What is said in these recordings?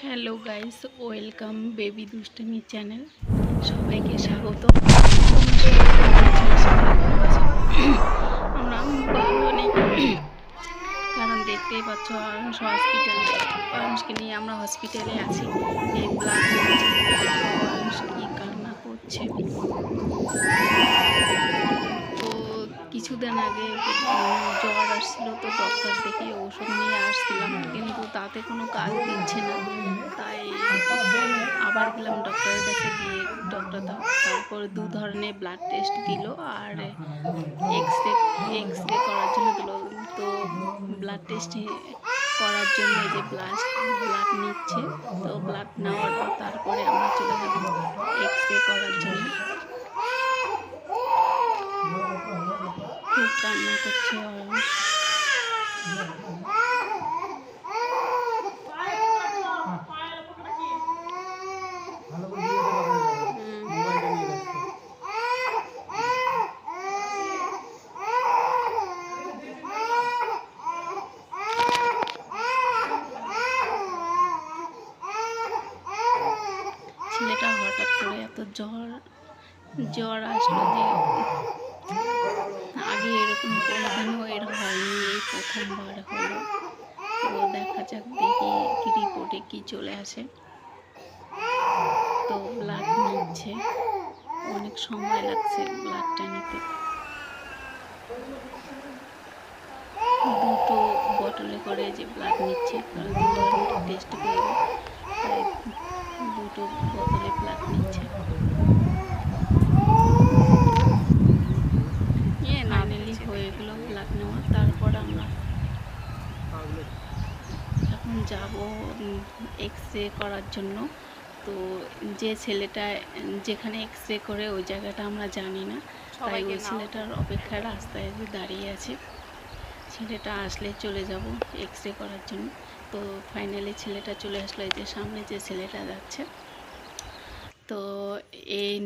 Hello guys, welcome baby দুষ্টুমি channel. সবাইকে স্বাগত। আমরা ভালো নেই, কারণ দেখতেই পাচ্ছ আয়ুষ হসপিটালে, আয়ুষকে নিয়ে আমরা হসপিটালে আছি। এই ব্লাড নিচ্ছে, আয়ুষ কি কান্না করছে। তো কিছুদিন আগে জ্বর আসছিল, তো ডক্টর দেখে ওষুধ নিয়ে আসছিলাম, কিন্তু তাতে কোনো কাজ দিচ্ছে না। তাই আবার গেলাম ডক্টরের কাছে, গিয়ে ডক্টর তারপর দু ধরনের ব্লাড টেস্ট দিল আর এক্স রে করার জন্য দিল। তো ব্লাড টেস্ট করার জন্য যে ব্লাড নিচ্ছে, তো ব্লাড নেওয়ার পর তারপরে আমরা চলে যাব এক্স রে করার জন্য। খুব কান্না করছে আয়ুষ। ছেলেটা হঠাৎ করে এত জ্বর আসলো যে আগে এরকম কোনোদিনও এর হয়নি, এই প্রথমবার হলো। তো দেখা যাক, দেখি কি রিপোর্টে কি চলে আসে। তো ব্লাড নিচ্ছে, অনেক সময় লাগছে ব্লাডটা নিতে। দুটো বটলে করে যে ব্লাড নিচ্ছে, কারণ দু ধরনের টেস্ট করবে, তাই দুটো বোতলে ব্লাড নিচ্ছে। ফাইনালি হয়ে গেল ব্লাড নেওয়া। তারপর আমরা এখন যাব এক্স রে করার জন্য। তো যে ছেলেটা যেখানে এক্স রে করে ওই জায়গাটা আমরা জানি না, তাই ওই ছেলেটার অপেক্ষায় রাস্তায় দাঁড়িয়ে আছে। ছেলেটা আসলে চলে যাব এক্স রে করার জন্য। তো ফাইনালি ছেলেটা চলে আসলো, এই যে সামনে যে ছেলেটা যাচ্ছে, তো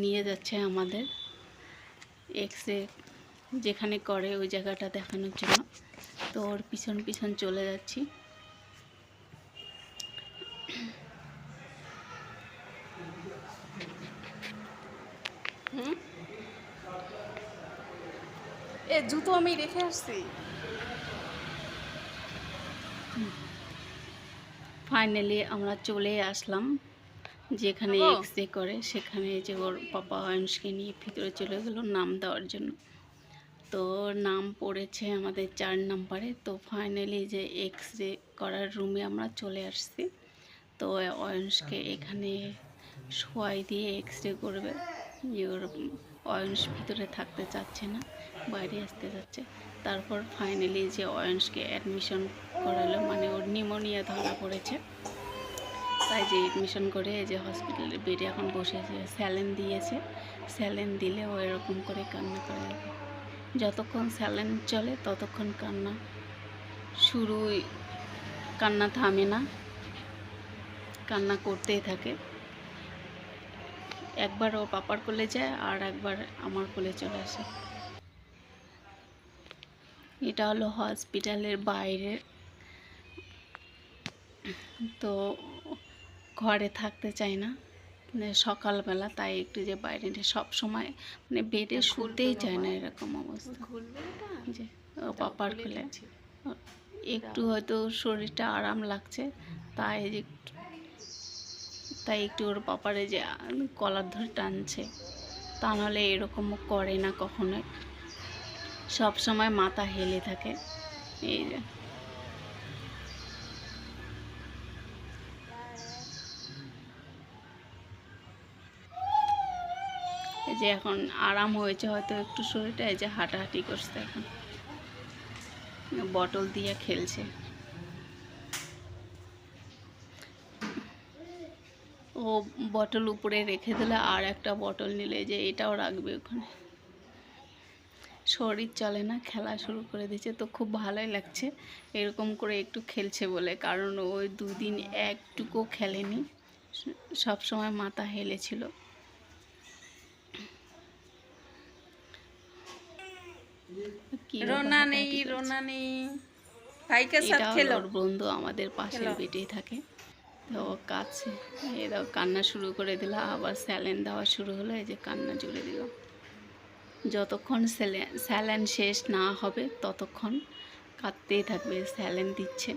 নিয়ে যাচ্ছে আমাদের এক্স রে যেখানে করে ওই জায়গাটা দেখানোর জন্য। তো ওর পিছন পিছন চলে যাচ্ছি। এ জুতো আমি রেখে আসছি। ফাইনালি আমরা চলে আসলাম যেখানে এক্স রে করে, সেখানে যে ওর পাপা আয়ুষকে নিয়ে ভিতরে চলে গেল নাম দেওয়ার জন্য। তো নাম পড়েছে আমাদের 4 নম্বরে। তো ফাইনালি যে এক্স রে করার রুমে আমরা চলে আসছি। তো আয়ুষকে এখানে শোয়াই দিয়ে এক্স রে করবে। ওর আয়ুষ ভিতরে থাকতে চাচ্ছে না, বাইরে আসতে যাচ্ছে। তারপর ফাইনালি যে আয়ুষকে অ্যাডমিশন করালো, মানে ওর নিউমোনিয়া ধরা পড়েছে, তাই যে এডমিশন করে যে হসপিটালের বেডে এখন বসেছে। স্যালাইন দিয়েছে, স্যালাইন দিলে ও এরকম করে কান্না করে। যতক্ষণ স্যালাইন চলে ততক্ষণ কান্না শুরুই, কান্না থামে না, কান্না করতেই থাকে। একবার ও পাপার কোলে যায় আর একবার আমার কোলে চলে আসে। এটা হলো হসপিটালের বাইরে। তো ঘরে থাকতে চায় না সকালবেলা, তাই একটু যে বাইরে সব সময় মানে বেডে শুতেই চায় না, এরকম অবস্থা। যে ও পাপার কোলে একটু হয়তো শরীরটা আরাম লাগছে, তাই একটু ওর পাপারে যে কলার ধরে টানছে, তা নাহলে এরকমও করে না কখনোই, সব সময় মাথা হেলে থাকে। এই যে এখন আরাম হয়েছে হয়তো একটু শরীরটা, এই যে হাঁটাহাঁটি করছে, এখন বটল দিয়ে খেলছে। ও বটল উপরে রেখে দিলে আর একটা বটল নিলে যে এটাও রাখবে ওখানে। শরীর চলে না, খেলা শুরু করে দিয়েছে। তো খুব ভালোই লাগছে এরকম করে একটু খেলছে বলে, কারণ ওই দুদিন একটুকু খেলেনি, সব সময় মাথা হেলেছিল। রোনা নেই, ভাইকে সাথে খেলো। ওর বন্ধু আমাদের পাশের বেডেই থাকে, ও কাছে এরাও কান্না শুরু করে দিল, আবার স্যালাইন দেওয়া শুরু হলো, এই যে কান্না জুড়ে দিল। যতক্ষণ স্যালাইন শেষ না হবে ততক্ষণ কাঁদতেই থাকবে, স্যালাইন দিচ্ছে।